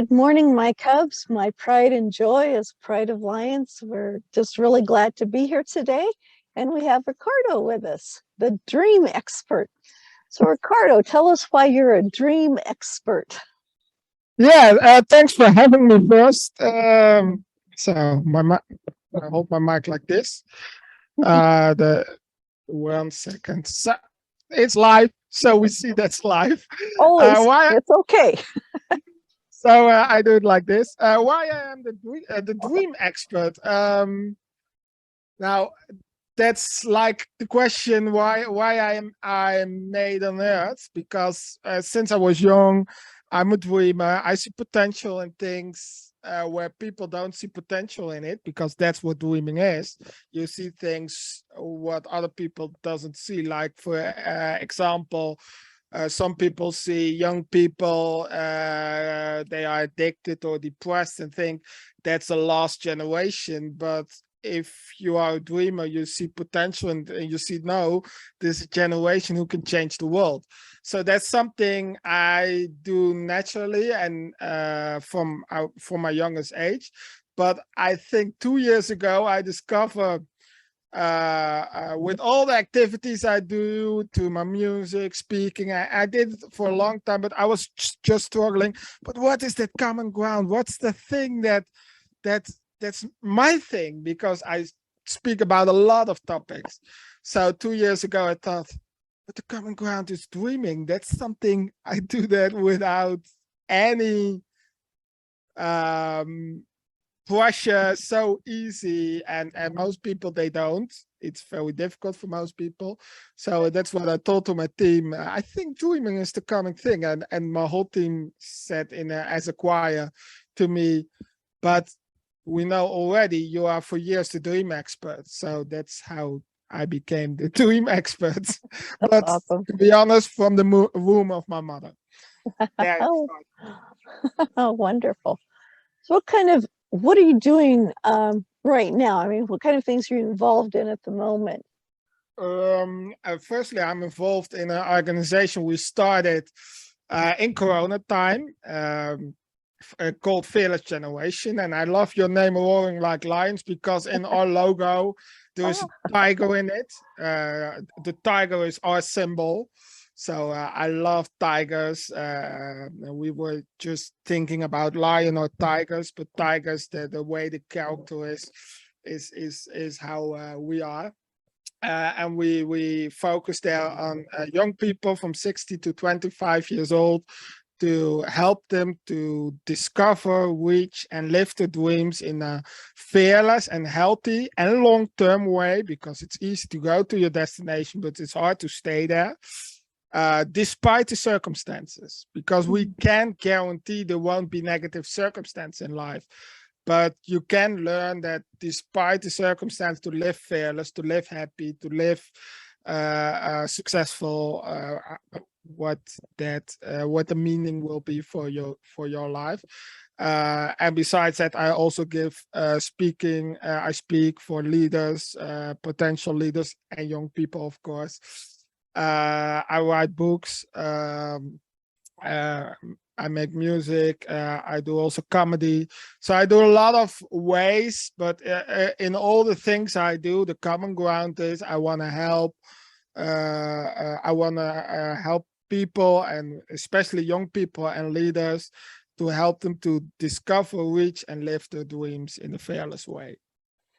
Good morning, my cubs, my pride and joy as Pride of Lions. We're just really glad to be here today. And we have Ricardo with us, the dream expert. So Ricardo, tell us why you're a dream expert. Yeah, thanks for having me first. So I hold my mic like this. The 1 second. So it's live, so we see that's live. Oh, Why? it's okay. So I do it like this. Why I am the dream expert? Now that's like the question why I'm made on earth, because since I was young, I'm a dreamer. I see potential in things where people don't see potential in it, because that's what dreaming is. You see things what other people doesn't see. Like for example, some people see young people, they are addicted or depressed and think that's a lost generation. But if you are a dreamer, you see potential, and you see, no, there's a generation who can change the world. So that's something I do naturally, and from my youngest age. But I think 2 years ago, I discovered with all the activities I do, to my music, speaking, I did it for a long time, but I was just struggling. But what is that common ground? What's the thing that's my thing? Because I speak about a lot of topics. So 2 years ago, I thought, but the common ground is dreaming. That's something I do that without any pressure, so easy, and most people, they don't. It's very difficult for most people. So that's what I told to my team. I think dreaming is the coming thing, and my whole team said as a choir to me, but we know already you are for years the dream expert. So that's how I became the dream expert. That's But awesome. to be honest, from the womb of my mother. Oh, oh, wonderful. So what are you doing right now? I mean, what kind of things are you involved in at the moment? Firstly, I'm involved in an organization we started in Corona time, called FearlessGeneration. And I love your name, Roaring Like Lions, because in our logo, there's a tiger in it. The tiger is our symbol. So I love tigers. We were just thinking about lion or tigers, but tigers, the way the character is how we are. And we focus there on young people from 60 to 25 years old, to help them to discover, reach, and live their dreams in a fearless and healthy and long-term way, because it's easy to go to your destination, but it's hard to stay there, despite the circumstances, because we can't guarantee there won't be negative circumstance in life. But you can learn that despite the circumstance, to live fearless, to live happy, to live successful, what the meaning will be for your life. And besides that, I also give speaking. I speak for leaders, potential leaders, and young people, of course. I write books. I make music. I do also comedy. So I do a lot of ways, but in all the things I do, the common ground is I want to help. I want to help people, and especially young people and leaders, to help them to discover, reach, and live their dreams in a fearless way.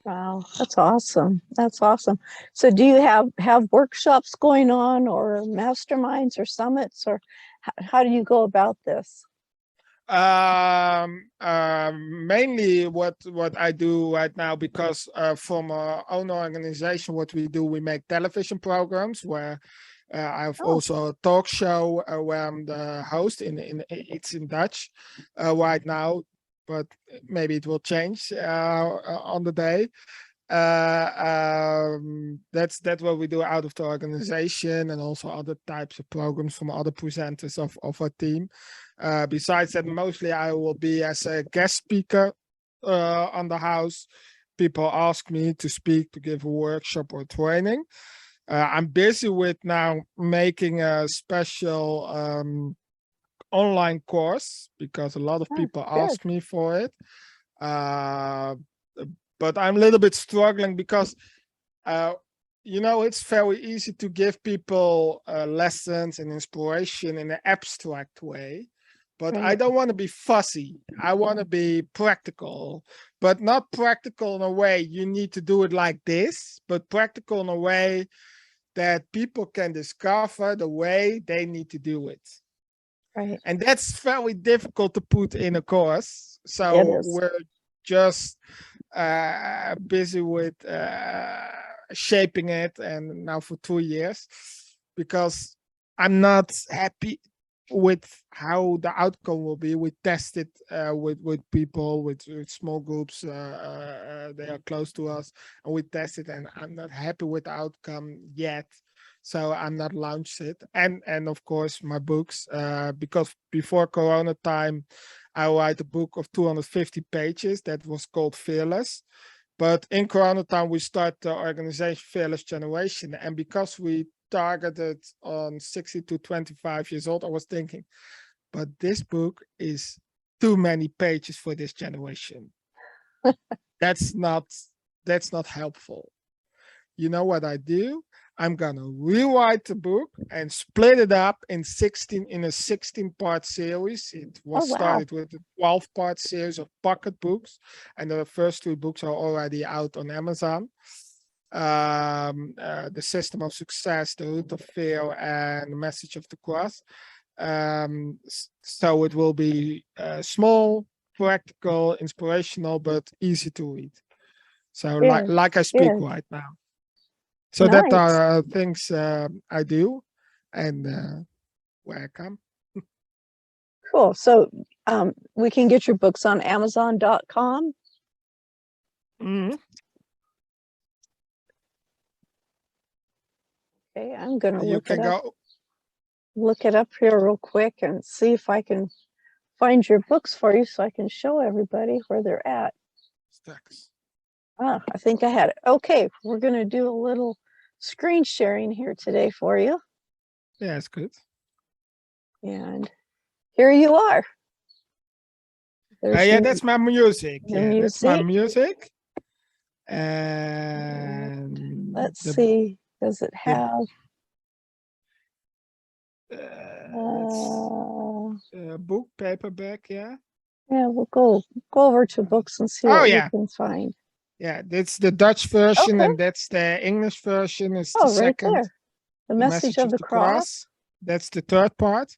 Wow, that's awesome. That's awesome. So do you have workshops going on, or masterminds or summits, or how do you go about this? Mainly what I do right now, because from our own organization, what we do, we make television programs where I have also a talk show where I'm the host. It's in Dutch right now, but maybe it will change on the day. That's what we do out of the organization, and also other types of programs from other presenters of our team. Besides that, mostly I will be as a guest speaker on the house. People ask me to speak, to give a workshop or training. I'm busy with now making a special online course because a lot of Oh, people good. ask me for it. But I'm a little bit struggling because, it's very easy to give people lessons and inspiration in an abstract way. But I Right. don't want to be fussy. I want to be practical, but not practical in a way you need to do it like this, but practical in a way that people can discover the way they need to do it. Right. And that's very difficult to put in a course. It So is. we're just busy with shaping it, and now for 2 years, because I'm not happy with how the outcome will be. We test it with people, with small groups. They are close to us, and we test it, and I'm not happy with the outcome yet. So I'm not launched it, and of course my books, because before Corona time, I write a book of 250 pages that was called Fearless. But in Corona time, we start the organization Fearless Generation, and because we targeted on 60 to 25 years old, I was thinking, but this book is too many pages for this generation. That's not helpful. You know what I do? I'm gonna rewrite the book and split it up in a 16-part series. It was Oh, wow. started with a 12-part series of pocket books, and the first 2 books are already out on Amazon. The System of Success, The Root of Fear, and The Message of the Cross. So it will be small, practical, inspirational, but easy to read. So like I speak Good. right now. So that Nice. are things I do, and where I come. Cool. So we can get your books on Amazon.com. Mm-hmm. Okay, I'm gonna You can go. look it up here real quick and see if I can find your books for you so I can show everybody where they're at. Stacks. Ah, I think I had it. Okay, we're gonna do a little screen sharing here today for you. Yeah, it's good. And here you are. Yeah, that's my music. your Yeah, that's my music. music. And Let's see, does it the, have book paperback? Yeah. yeah, we'll go over to books and see Oh what we yeah, can find. yeah. That's the Dutch version, Okay. and that's the English version. It's the Oh, right second. there. The The Message of the Cross. That's the third part.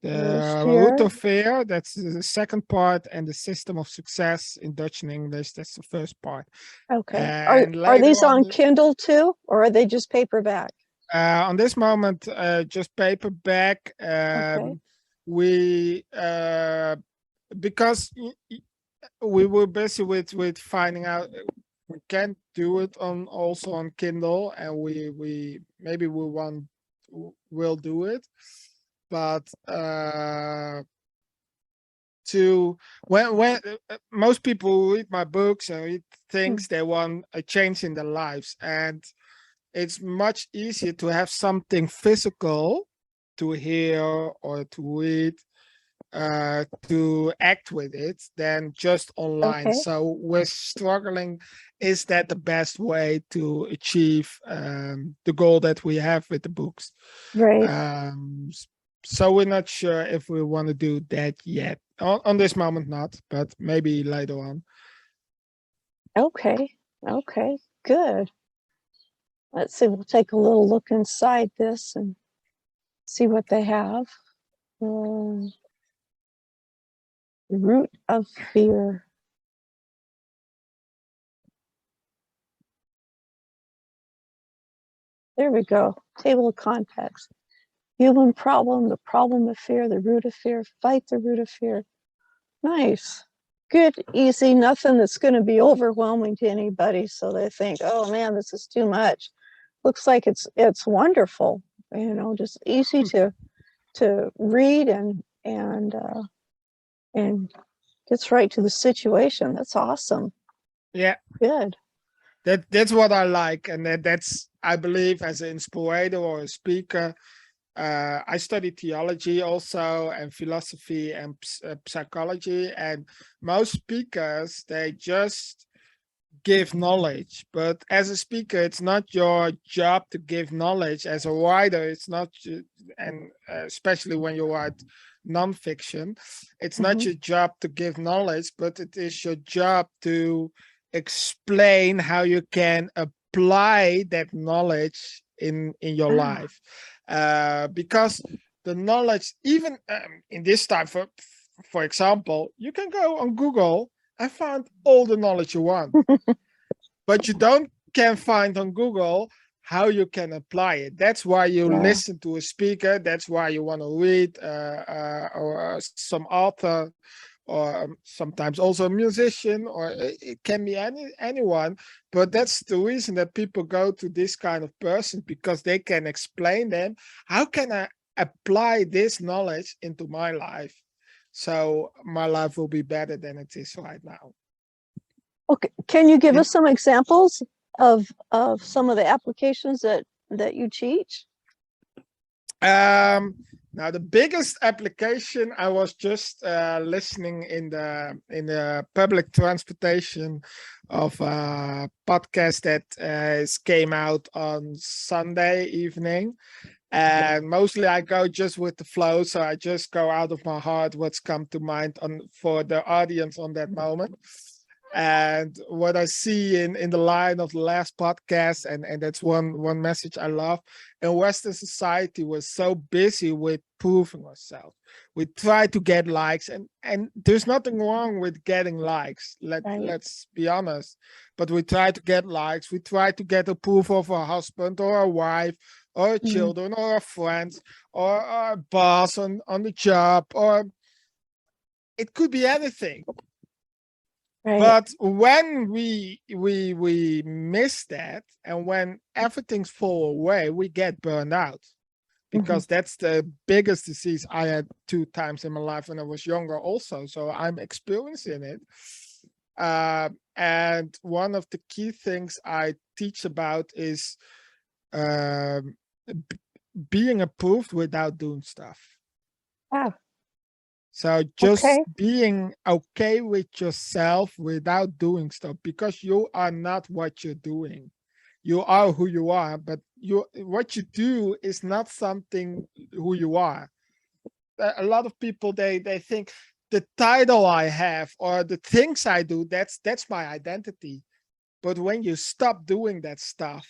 The Root of Fear, that's the second part, and the System of Success in Dutch and English, that's the first part. Okay. And Are these later on Kindle too, or are they just paperback? on this moment, just paperback. Okay. We because we were busy with finding out we can't do it also on Kindle, and we maybe will do it, but to when most people read my books and read things, they want a change in their lives, and it's much easier to have something physical to hear or to read, to act with it, than just online. Okay. So we're struggling, is that the best way to achieve the goal that we have with the books? Right. So we're not sure if we want to do that yet. On this moment, not, but maybe later on. Okay. Okay. Good. Let's see. We'll take a little look inside this and see what they have. Root of Fear. There we go. Table of contents. Human problem, the problem of fear, the root of fear, fight the root of fear. Nice. Good, easy, nothing that's going to be overwhelming to anybody. So they think, oh man, this is too much. Looks like it's wonderful, just easy to read and gets right to the situation. That's awesome. Yeah. Good. That's what I like, and that's, I believe, as an inspirator or a speaker, I study theology also, and philosophy, and psychology. And most speakers, they just give knowledge, but as a speaker, it's not your job to give knowledge. As a writer, it's not, and especially when you write nonfiction, it's not your job to give knowledge, but it is your job to explain how you can apply that knowledge in your life, because the knowledge, even in this time, for example, you can go on Google and find all the knowledge you want, but you can find on Google how you can apply it. That's why you listen to a speaker. That's why you want to read or some author, or sometimes also a musician, or it can be anyone. But that's the reason that people go to this kind of person, because they can explain them, how can I apply this knowledge into my life, so my life will be better than it is right now. Okay, can you give us some examples of some of the applications that you teach? Now, the biggest application, I was just listening in the public transportation of a podcast that came out on Sunday evening. And mostly I go just with the flow, so I just go out of my heart what's come to mind for the audience on that moment. And what I see in the line of the last podcast, and that's one message I love. In Western society, we're so busy with proving ourselves. We try to get likes, and there's nothing wrong with getting likes. Let's be honest. But we try to get likes. We try to get approval of our husband or our wife, or our children, or our friends, or our boss on the job, or it could be anything. But when we miss that, and when everything's fall away, we get burned out, because that's the biggest disease I had 2 times in my life when I was younger also. So I'm experiencing it. And one of the key things I teach about is being approved without doing stuff. So just being okay with yourself without doing stuff, because you are not what you're doing. You are who you are, but what you do is not something who you are. A lot of people, they think the title I have or the things I do, that's my identity. But when you stop doing that stuff,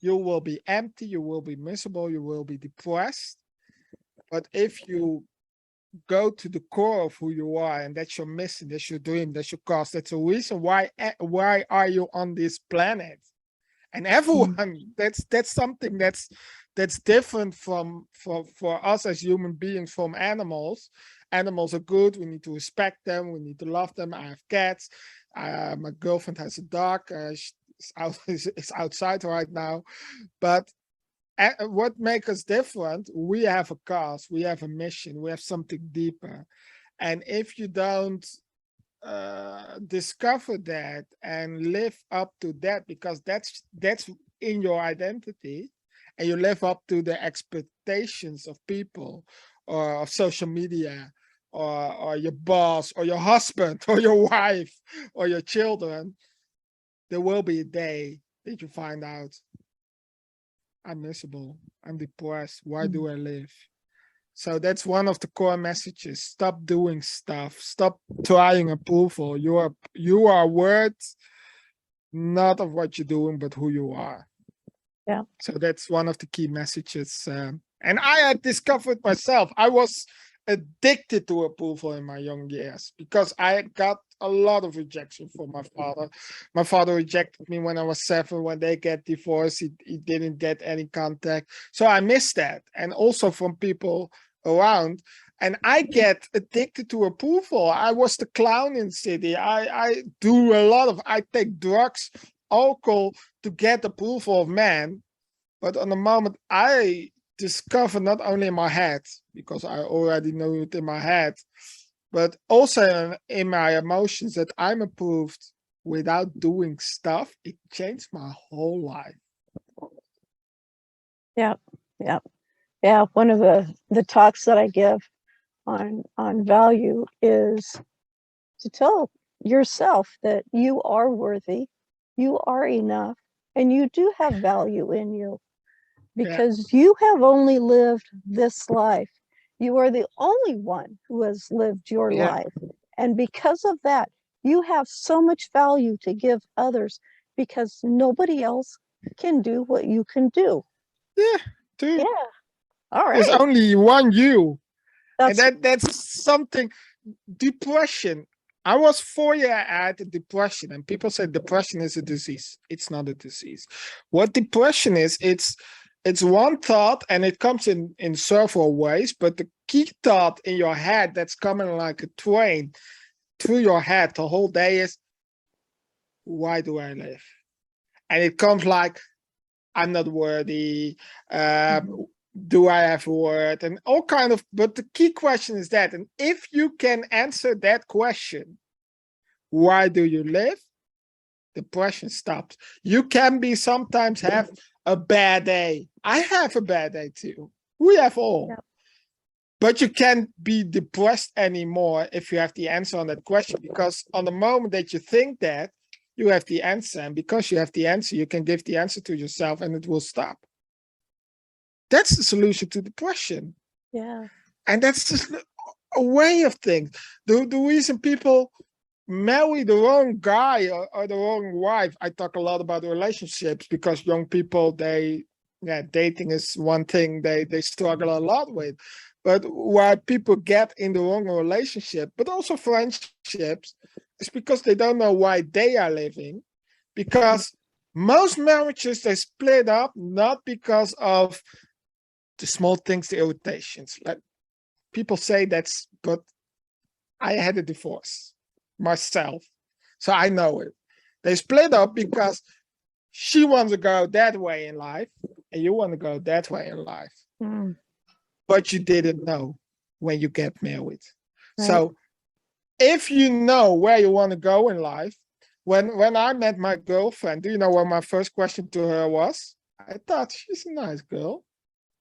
you will be empty, you will be miserable, you will be depressed. But if you go to the core of who you are, and that's your mission, that's your dream, that's your cause, that's the reason why are you on this planet. And everyone, that's something that's different for us as human beings from animals. Animals are good, we need to respect them, we need to love them. I have cats, my girlfriend has a dog, it's outside right now. But what makes us different, we have a cause, we have a mission, we have something deeper. And if you don't discover that and live up to that, because that's in your identity, and you live up to the expectations of people, or of social media, or your boss, or your husband, or your wife, or your children, there will be a day that you find out, I'm miserable, I'm depressed, why do I live? So that's one of the core messages. Stop doing stuff, stop trying approval. You are worth not of what you're doing, but who you are. Yeah. So that's one of the key messages. And I had discovered myself, I was addicted to approval in my young years, because I got a lot of rejection from my father. My father rejected me when I was 7. When they get divorced, he didn't get any contact. So I missed that. And also from people around. And I get addicted to approval. I was the clown in the city. I take drugs, alcohol to get approval of men. But on the moment I discover, not only in my head, because I already know it in my head, but also in my emotions, that I'm approved without doing stuff, it changed my whole life. Yeah, yeah. Yeah, one of the talks that I give on value is to tell yourself that you are worthy, you are enough, and you do have value in you, Yeah, because you have only lived this life. You are the only one who has lived your yeah, life. And because of that, you have so much value to give others, because nobody else can do what you can do. yeah, dude. Yeah. All There's right. only one you. And That's that's something. Depression. I was 4 years at depression, and people say depression is a disease. It's not a disease. What depression is, it's one thought, and it comes in several ways. But the key thought in your head that's coming like a train through your head the whole day is, why do I live? And it comes like, I'm not worthy. Do I have worth? And all kind of. But the key question is that, and if you can answer that question, why do you live? Depression stops. You can be sometimes have a bad day. I have a bad day too. We have all. Yep. But you can't be depressed anymore if you have the answer on that question, because on the moment that you think that, you have the answer. And because you have the answer, you can give the answer to yourself and it will stop. That's the solution to depression. yeah. And that's just a way of things. The reason people marry the wrong guy or the wrong wife. I talk a lot about relationships because young people, dating is one thing they struggle a lot with. But why people get in the wrong relationship, but also friendships, is because they don't know why they are living. Because most marriages, they split up not because of the small things, the irritations. Like people say but I had a divorce myself, so I know it. They split up because she wants to go that way in life and you want to go that way in life. Mm, But you didn't know when you get married. right. So if you know where you want to go in life, when I met my girlfriend, do you know what my first question to her was? I thought, she's a nice girl.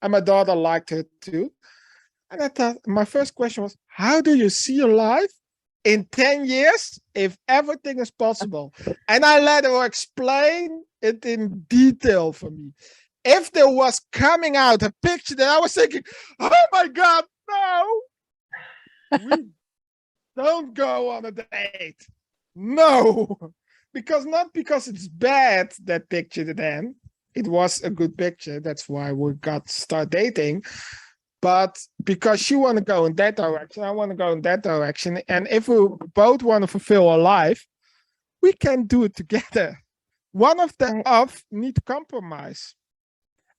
And my daughter liked her too. And I thought, my first question was, how do you see your life in 10 years if everything is possible? And I let her explain it in detail for me. If there was coming out a picture that I was thinking, oh my God, no, we don't go on a date. No, not because it's bad, that picture then. It was a good picture. That's why we got start dating. But because she want to go in that direction, I want to go in that direction. And if we both want to fulfill our life, we can do it together. One of the of need to compromise.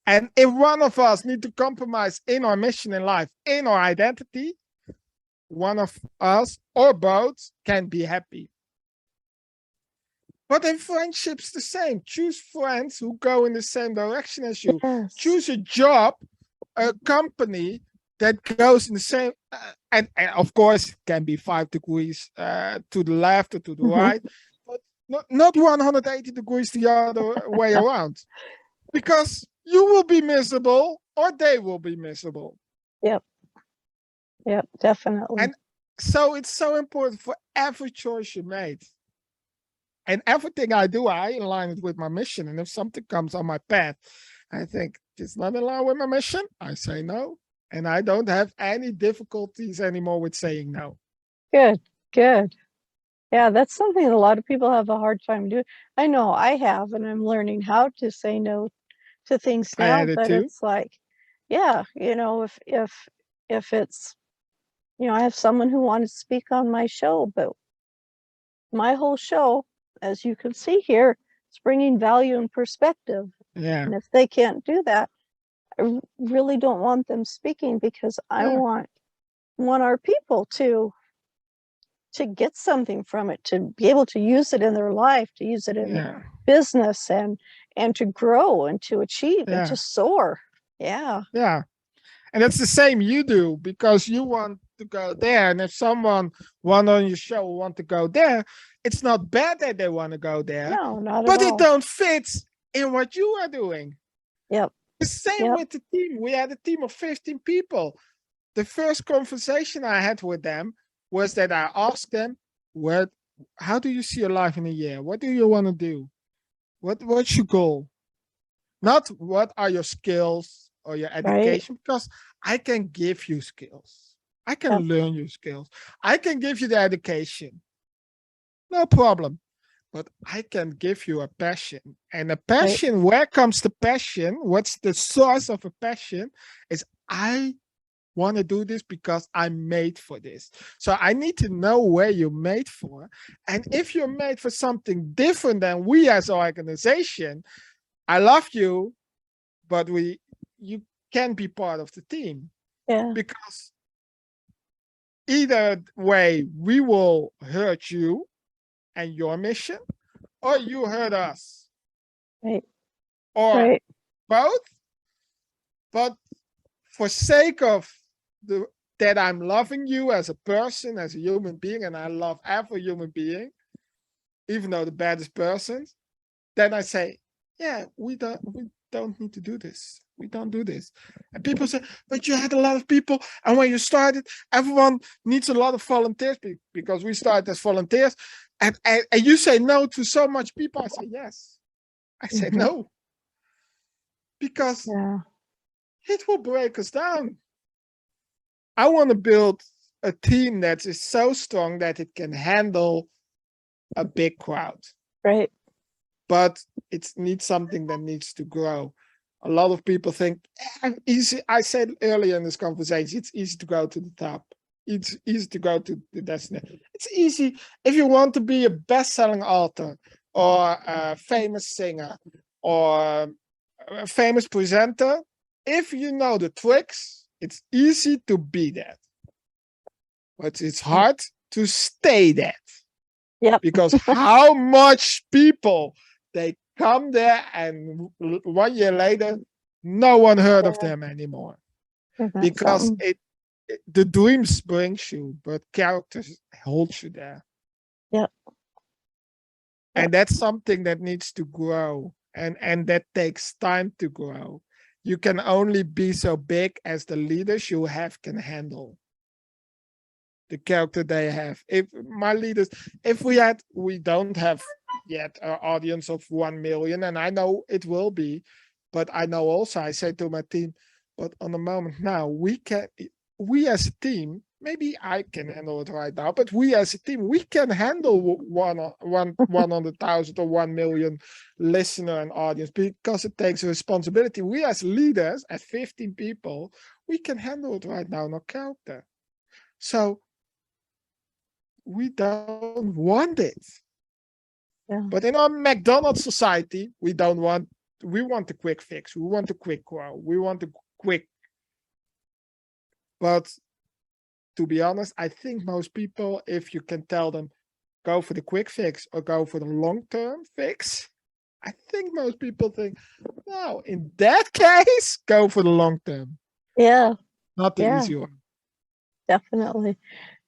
And if one of us need to compromise in our mission in life, in our identity, one of us or both can be happy. But in friendships, the same. Choose friends who go in the same direction as you. Yes. Choose a job, a company that goes in the same, and of course it can be 5 degrees to the left or to the right, but not 180 degrees the other way around, because you will be miserable or they will be miserable. Yep. Yep, definitely. And so it's so important for every choice you made. And everything I do, I align it with my mission. And if something comes on my path, I think it's not in line with my mission, I say no. And I don't have any difficulties anymore with saying no. Good, good. Yeah, that's something that a lot of people have a hard time doing. I know I have, and I'm learning how to say no to things I now, had it but too. it's like, yeah, if it's, I have someone who wanted to speak on my show, but my whole show, as you can see here, is bringing value and perspective. Yeah. And if they can't do that, I really don't want them speaking, because I want our people to get something from it, to be able to use it in their life, to use it in business, and to grow and to achieve and to soar. Yeah. Yeah. And it's the same you do, because you want to go there. And if someone on your show want to go there, it's not bad that they want to go there. No, not but at all. it don't fit in what you are doing. Yep. The same Yep. with the team. We had a team of 15 people. The first conversation I had with them was that I asked them, how do you see your life in a year? What do you want to do? What's your goal? Not what are your skills or your Right. education, because I can give you skills. I can Yep. learn you skills. I can give you the education. No problem. But I can give you a passion. And a passion, where comes the passion? What's the source of a passion? Is I want to do this because I'm made for this. So I need to know where you're made for. And if you're made for something different than we as an organization, I love you, but you can be part of the team. Yeah. Because either way, we will hurt you and your mission, or you hurt us. Right. Or Right. both. But for sake of that I'm loving you as a person, as a human being, and I love every human being, even though the baddest person, then I say, yeah, we don't need to do this. We don't do this. And people say, but you had a lot of people, and when you started, everyone needs a lot of volunteers because we started as volunteers, and you say no to so much people. I say yes. I say no. Because it will break us down. I want to build a team that is so strong that it can handle a big crowd. Right. But it needs something that needs to grow. A lot of people think, easy. I said earlier in this conversation, it's easy to go to the top. It's easy to go to the destination. It's easy if you want to be a best-selling author or a famous singer or a famous presenter. If you know the tricks, it's easy to be that. But it's hard to stay that. Yep. Because how much people, they come there and 1 year later, no one heard of them anymore. Because the dreams brings you, but characters hold you there. Yep. And that's something that needs to grow, and that takes time to grow. You can only be so big as the leaders you have can handle the character they have. If my leaders, we don't have yet an audience of 1 million, and I know it will be, but I know also, I say to my team, but on the moment now, we as a team, maybe I can handle it right now, but we as a team, we can handle 100,000 or 1 million listener and audience, because it takes responsibility. We as leaders, as 15 people, we can handle it right now in our character. So we don't want it. But in our McDonald's society, we want a quick fix. We want a quick grow. We want a quick. But to be honest, I think most people, if you can tell them, go for the quick fix or go for the long-term fix, I think most people think, no, in that case, go for the long term. Yeah. Not the easy one. Definitely.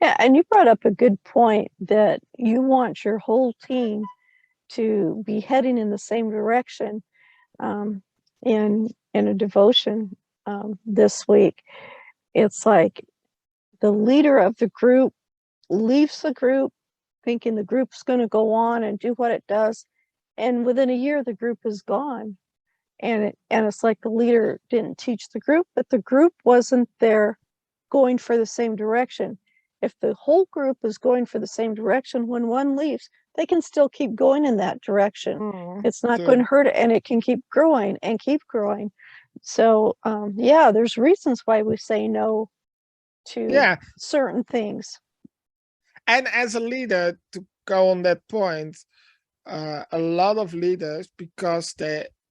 Yeah, and you brought up a good point that you want your whole team to be heading in the same direction. In a devotion this week, it's like the leader of the group leaves the group thinking the group's going to go on and do what it does, and within a year the group is gone, and it's like the leader didn't teach the group, but the group wasn't there going for the same direction. If the whole group is going for the same direction, when one leaves, they can still keep going in that direction. It's not going to hurt it, and it can keep growing and keep growing. So there's reasons why we say no to certain things. And as a leader, to go on that point, a lot of leaders, because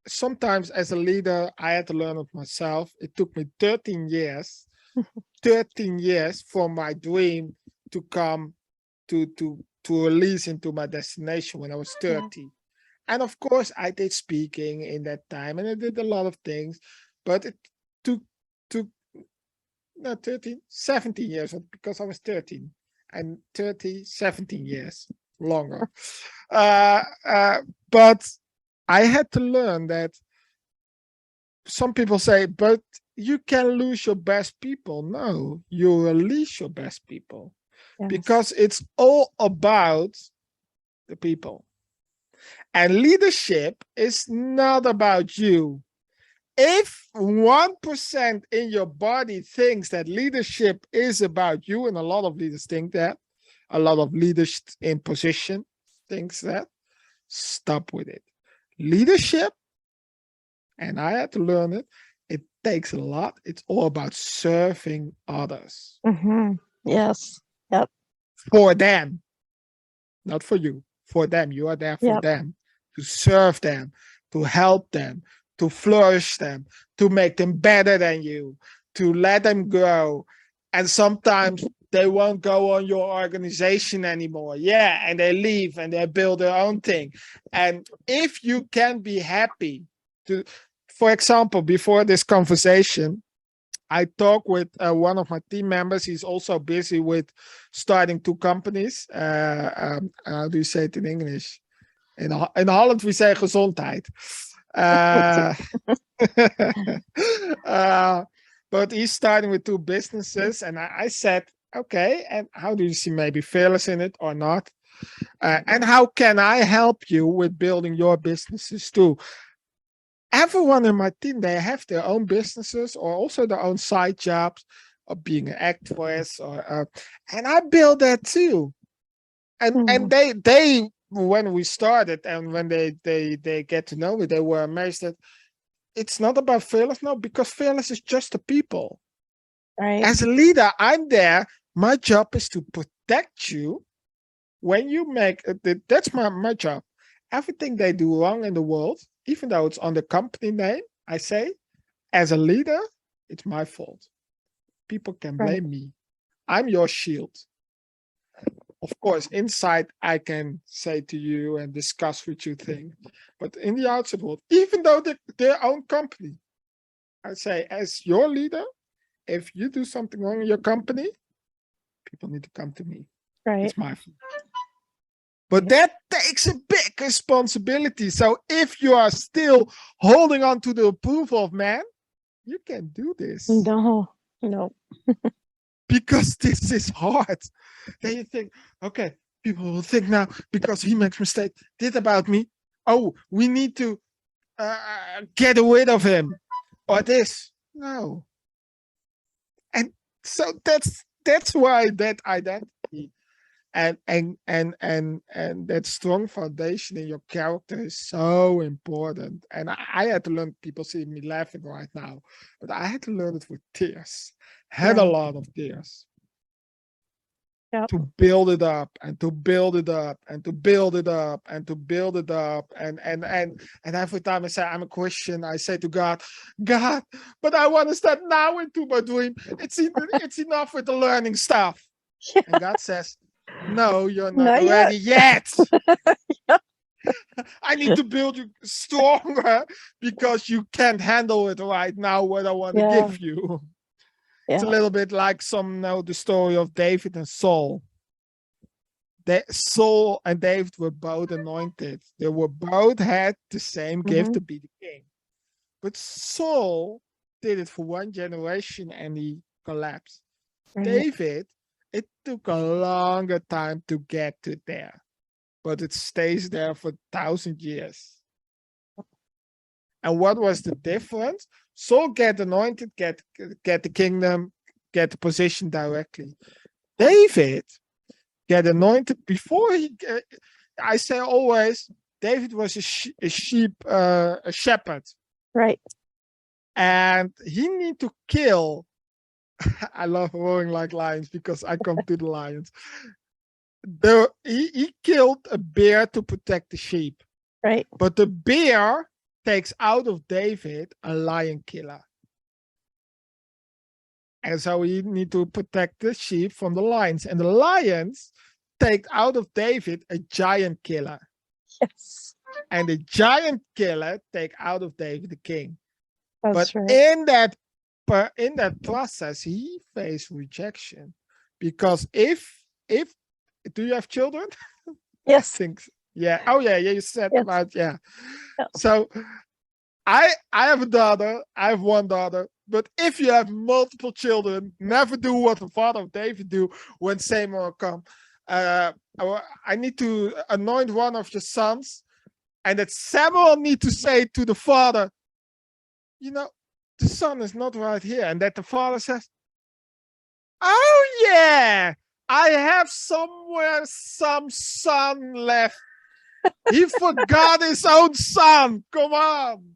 sometimes as a leader, I had to learn it myself. It took me 13 years for my dream to come to release into my destination when I was 30. And of course, I did speaking in that time, and I did a lot of things, but it took 17 years, because I was 13, and 17 years longer. But I had to learn that some people say, but you can lose your best people. No, you release your best people, Yes. because it's all about the people. And leadership is not about you. If 1% in your body thinks that leadership is about you, and a lot of leaders think that, a lot of leaders in position thinks that, stop with it. Leadership, and I had to learn it, it takes a lot. It's all about serving others. Yes. Yep. For them, not for you. For them. You are there for them, to serve them, to help them, to flourish them, to make them better than you, to let them grow. And sometimes they won't go on your organization anymore. Yeah, and they leave and they build their own thing. And if you can be happy to, for example, before this conversation, I talked with one of my team members. He's also busy with starting 2 companies. How do you say it in English? In Holland, we say gezondheid. But he's starting with 2 businesses. And I said, okay, and how do you see maybe Fearless in it or not? And how can I help you with building your businesses too? Everyone in my team, they have their own businesses or also their own side jobs, or being an actress, or and I built that too. And they when we started and when they get to know me, they were amazed that it's not about Fearless. No, because Fearless is just the people. Right. As a leader, I'm there. My job is to protect you when you make that's my job. Everything they do wrong in the world, even though it's on the company name, I say, as a leader, it's my fault. People can blame me. I'm your shield. Of course, inside I can say to you and discuss with you things, but in the outside world, even though they're their own company, I say, as your leader, if you do something wrong in your company, people need to come to me. Right. It's my fault. But that takes a big responsibility. So if you are still holding on to the approval of man, you can do this. No. Because this is hard. Then you think, okay, people will think now, because he makes mistake, did about me. Oh, we need to get rid of him or this. No. And so that's why that identity and that strong foundation in your character is so important. And I had to learn. People see me laughing right now, but I had to learn it with tears. Had a lot of tears to build it up and to build it up and to build it up and to build it up. And every time I say I'm a Christian, I say to God, but I want to start now into my dream. It's enough with the learning stuff. And God says, no, you're not ready yet. I need to build you stronger because you can't handle it right now, what I want to give you. It's a little bit like the story of David and Saul. Saul and David were both anointed. They were both had the same gift to be the king. But Saul did it for 1 generation and he collapsed. David, it took a longer time to get to there, but it stays there for 1,000 years. And what was the difference? Saul get anointed, get the kingdom, get the position directly. David get anointed before he. I say always, David was a shepherd, right? And he need to kill. I love roaring like lions because I come to the lions. He killed a bear to protect the sheep, right? But the bear takes out of David a lion killer. And so we need to protect the sheep from the lions. And the lions take out of David a giant killer. Yes. And the giant killer take out of David the king. That's but right. in that process, he faced rejection. Because if do you have children? Yes. Yeah. Oh yeah, you said yes. about, yeah. Yeah. So I have a daughter. I have one daughter. But if you have multiple children, never do what the father of David do when Samuel come. I need to anoint one of your sons, and that Samuel need to say to the father, you know, the son is not right here, and that the father says, "Oh yeah, I have somewhere some son left. He forgot his own son. Come on."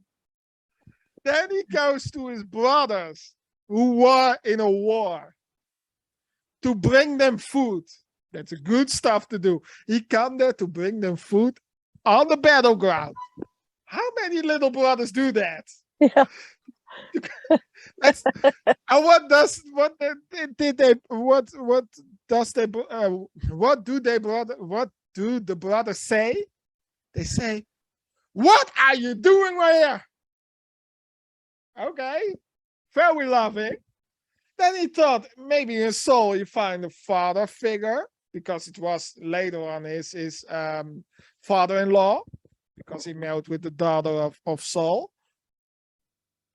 Then he goes to his brothers who were in a war to bring them food. That's a good stuff to do. He come there to bring them food on the battleground. How many little brothers do that? Yeah. That's, and what does what did they what does they what do they brother what do the brothers say? They say, "What are you doing here?" Okay, very loving. Then he thought maybe in his soul he find a father figure, because it was later on his father-in-law, because he married with the daughter of Saul.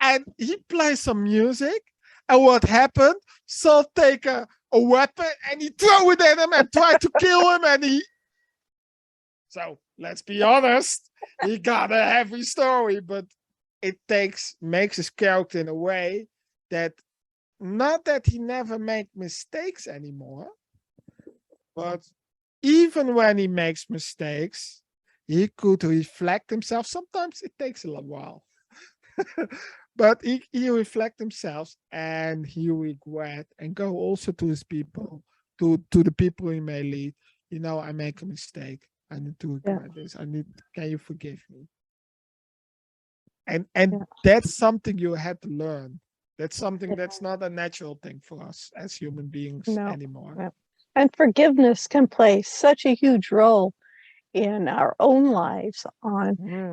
And he plays some music. And what happened? Saul take a weapon and he throw it at him and try to kill him. And so let's be honest, he got a heavy story, but it makes his character in a way that, not that he never make mistakes anymore, but even when he makes mistakes, he could reflect himself. Sometimes it takes a little while. But he reflect himself and he regret and go also to his people, to the people he may lead. I make a mistake. I need to regret this. Can you forgive me? And that's something you had to learn. That's something that's not a natural thing for us as human beings anymore. Yeah. And forgiveness can play such a huge role in our own lives.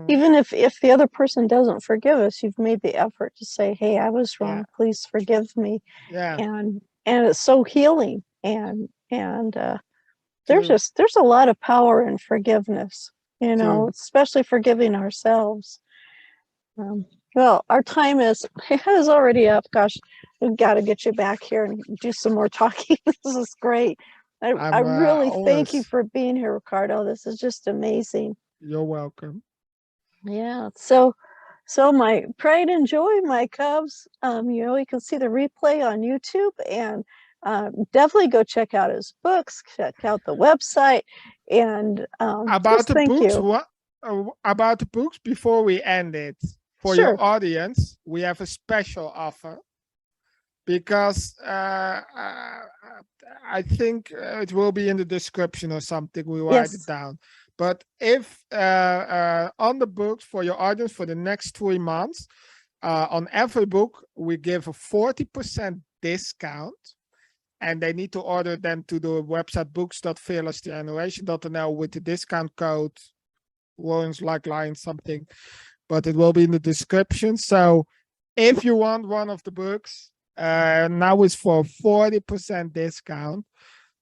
Even if the other person doesn't forgive us, you've made the effort to say, "Hey, I was wrong. Please forgive me." And it's so healing. And there's a lot of power in forgiveness. Especially forgiving ourselves. Well, our time is already up. Gosh, we've got to get you back here and do some more talking. This is great. I really thank you for being here, Ricardo. This is just amazing. You're welcome. Yeah. So my pride and joy, my Cubs, you can see the replay on YouTube, and definitely go check out his books, check out the website, and about the books. About the books, before we end it, for your audience, we have a special offer, because I think it will be in the description or something. We write it down. But if on the books, for your audience, for the next 3 months, on every book, we give a 40% discount. And they need to order them to the website books.fearlessgeneration.nl with the discount code Lions Like Lions something, but it will be in the description. So if you want one of the books, now it's for 40% discount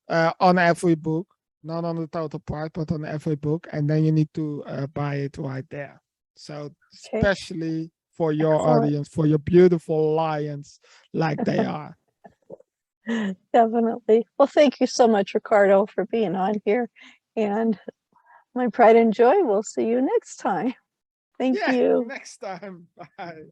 on every book, not on the total price, but on every book, and then you need to buy it right there. So especially for your audience, for your beautiful lions like they are. Definitely. Well, thank you so much, Ricardo, for being on here, and my pride and joy. We'll see you next time. Thank you. Next time. Bye.